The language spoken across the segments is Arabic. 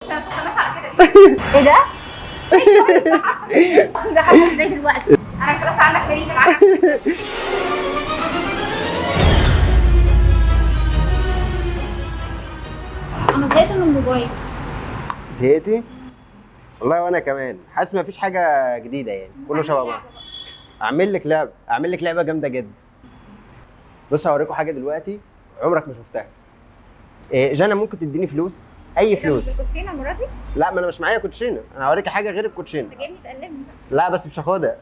ما تفهمش على كده ليه؟ ايه ده؟ ايه ده حصل؟ ده حصل ازاي دلوقتي؟ انا مش هدافع عنك تاني بالعكس. انا زهقت من الموبايل. زهقتي؟ والله وانا كمان حاسس مفيش حاجه جديده يعني كله شبه بعض. اعمل لك لعبه جامده جدا. بص هوريكم حاجه دلوقتي عمرك ما شفتها. إيه جانا ممكن تديني فلوس اي فلوس. مش بالكوتشينه المره دي؟ لا ما انا مش معايا كوتشينه، انا هوريكي حاجه غير الكوتشينه. انت جايبني تقلبني. لا بس مش هاخدها.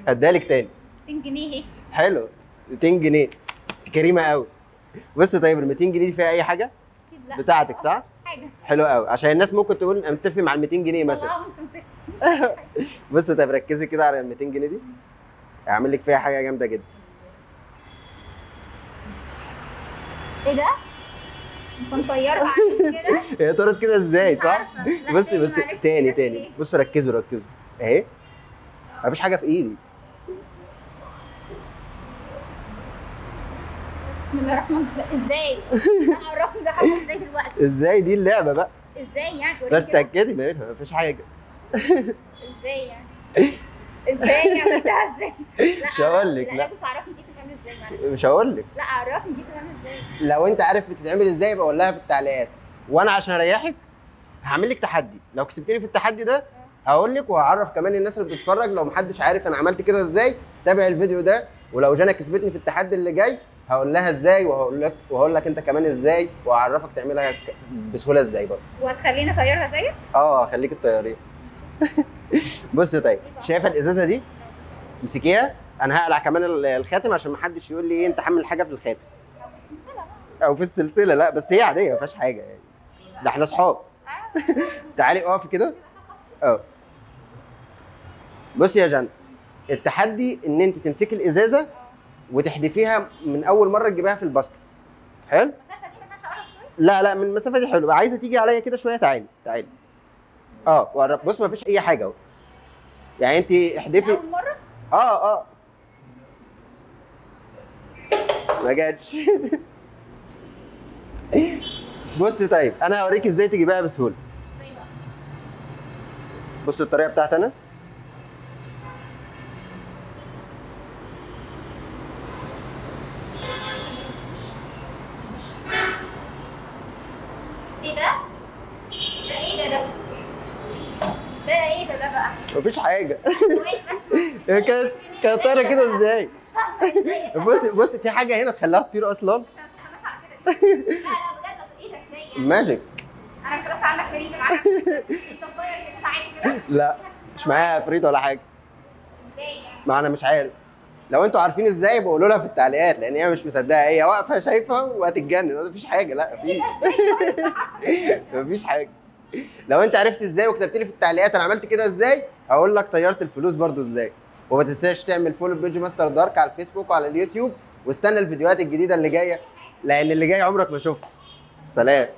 هديها لك تاني. 200 جنيه اهي. حلو 200 جنيه كريمه قوي. بص طيب ال 200 جنيه دي فيها اي حاجه؟ اكيد لا بتاعتك صح؟ مش حاجه. حلو قوي عشان الناس ممكن تقول انا متفق مع ال 200 جنيه مثلا. والله مش منطقي. بص طيب ركزي كده على ال 200 جنيه دي. اعمل لك فيها حاجه جامده جدا. ايه ده؟ انت مطيره بعمل كده؟ هي طارت كده ازاي مش صح؟ عارفة. لا، بصي تاني بصي معلش، تاني ده تاني إيه؟ بصوا ركزوا اهي مفيش حاجه في ايدي. بسم الله الرحمن الرحيم. ازاي؟ عرفني ده حصل ازاي دلوقتي؟ ازاي دي اللعبه بقى؟ ازاي يعني؟ وريني بس كده. تاكدي منها مفيش حاجه. ازاي يعني؟ ازاي عملتها ازاي؟ مش هقول لك، لا. لازم تعرفني دي بتتعمل ازاي معلش. مش هقول لك. لا عرفني دي بتتعمل ازاي. لو انت عارف بتتعمل ازاي يبقى قول لها في التعليقات، وانا عشان اريحك هعمل لك تحدي. لو كسبتني في التحدي ده هقول لك وهعرف كمان الناس اللي بتتفرج. لو محدش عارف انا عملت كده ازاي تابع الفيديو ده. ولو جانا كسبتني في التحدي اللي جاي هقول لها ازاي وهقول لك انت كمان ازاي وهعرفك تعملها بسهوله ازاي برضه. وهتخليني اطيرها زيك؟ هخليك الطيارين. بص طيب شايفه الازازه دي؟ امسكيها. انا هقلع كمان الخاتم عشان محدش يقول لي ايه انت حامل حاجه في الخاتم او في السلسله بقى. او في السلسله. لا بس هي عاديه ما فيهاش حاجه يعني، ده احنا اصحاب. تعالي اقفي كده. بصي يا جنى، التحدي ان انت تمسكي الازازه وتحدفيها من اول مره تجيبيها في الباسكت. حلو؟ المسافه دي ما ينفعش اقرب شويه؟ لا من المسافه دي حلوه. عايزه تيجي عليا كده شويه؟ تعالي. وقرب. بص ما فيش اي حاجه اهو، يعني انت احدفي. اول مره؟ ما جاتش. بص طيب انا هوريك ازاي تجيبيها بسهوله. ازاي بقى؟ بص الطريقه بتاعتي انا. ايه ده؟ ده ايه ده؟ ده ايه ده بقى؟ مفيش حاجه. وقف بس. هي كانت طايره كده ازاي؟ مش فاهمه ازاي. بصي في حاجه هنا تخليها تطير اصلا. انت ما بتفهمش على كده ليه؟ لا بجد اصل ايه ده ازاي يعني؟ ماجيك. انا مش هدافع عنك تاني بالعكس. انت مطير الازازه عادي كده؟ لا مش معايا عفريت ولا حاجه. ازاي يعني؟ ما انا مش عارف. لو انتوا عارفين ازاي يبقى قولوا لها في التعليقات، لان هي مش مصدقه. هي واقفه شايفه وهتتجنن. مفيش حاجه. لا مفيش حاجه. لو انت عرفت ازاي وكتبت لي في التعليقات انا عملت كده ازاي هقول لك طيرت الفلوس برضو ازاي. وما تنساش تعمل فولو بيج ماستر دارك على الفيسبوك وعلى اليوتيوب، واستنى الفيديوهات الجديده اللي جايه لان اللي جاي عمرك ما شفته. سلام.